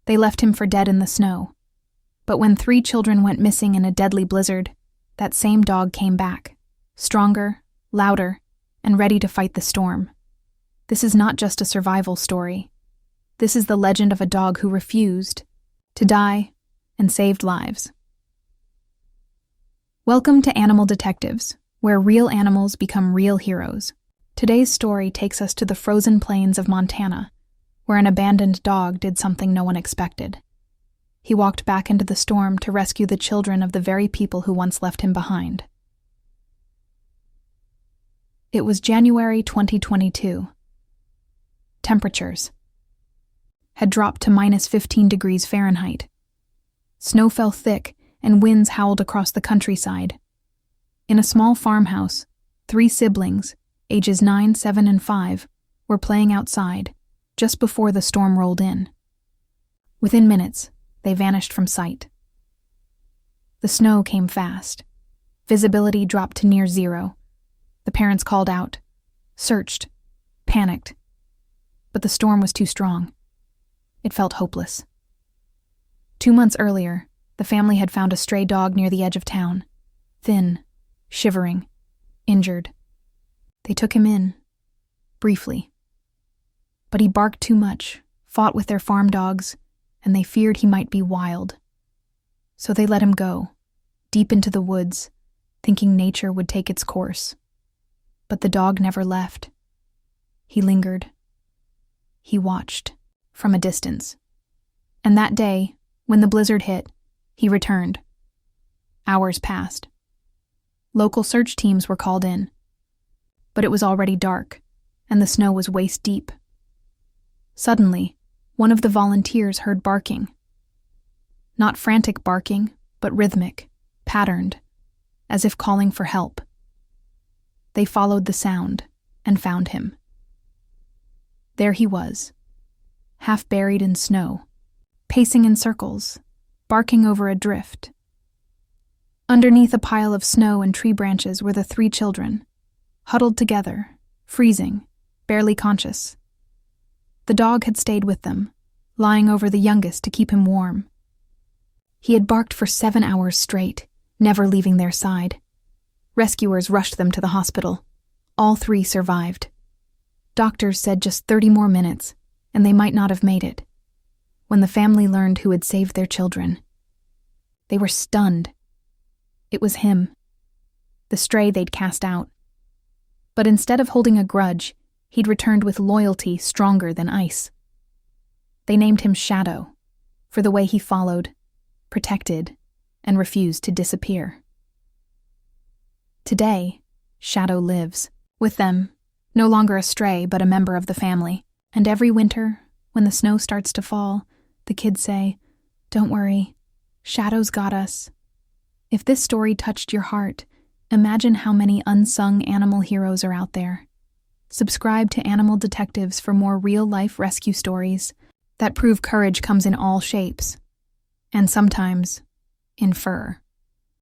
They left him for dead in the snow. But when 3 children went missing in a deadly blizzard, that same dog came back, stronger, louder, and ready to fight the storm. This is not just a survival story. This is the legend of a dog who refused to die and saved lives. Welcome to Animal Detectives, where real animals become real heroes. Today's story takes us to the frozen plains of Montana, where an abandoned dog did something no one expected. He walked back into the storm to rescue the children of the very people who once left him behind. It was January 2022. Temperatures had dropped to -15 degrees Fahrenheit. Snow fell thick and winds howled across the countryside. In a small farmhouse, 3 siblings, ages 9, 7, and 5, were playing outside just before the storm rolled in. Within minutes, they vanished from sight. The snow came fast. Visibility dropped to near zero. The parents called out, searched, panicked. But the storm was too strong. It felt hopeless. 2 months earlier, the family had found a stray dog near the edge of town, thin, shivering, injured. They took him in, briefly. But he barked too much, fought with their farm dogs, and they feared he might be wild. So they let him go, deep into the woods, thinking nature would take its course. But the dog never left. He lingered. He watched, from a distance. And that day, when the blizzard hit, he returned. Hours passed. Local search teams were called in. But it was already dark, and the snow was waist-deep. Suddenly, one of the volunteers heard barking. Not frantic barking, but rhythmic, patterned, as if calling for help. They followed the sound and found him. There he was, half buried in snow, pacing in circles, barking over a drift. Underneath a pile of snow and tree branches were the 3 children, huddled together, freezing, barely conscious. The dog had stayed with them, lying over the youngest to keep him warm. He had barked for 7 hours straight, never leaving their side. Rescuers rushed them to the hospital. All 3 survived. Doctors said just 30 more minutes, and they might not have made it. When the family learned who had saved their children, they were stunned. It was him, the stray they'd cast out. But instead of holding a grudge, he'd returned with loyalty stronger than ice. They named him Shadow, for the way he followed, protected, and refused to disappear. Today, Shadow lives, with them, no longer a stray but a member of the family. And every winter, when the snow starts to fall, the kids say, "Don't worry, Shadow's got us." If this story touched your heart, imagine how many unsung animal heroes are out there. Subscribe to Animal Detectives for more real-life rescue stories that prove courage comes in all shapes, and sometimes in fur.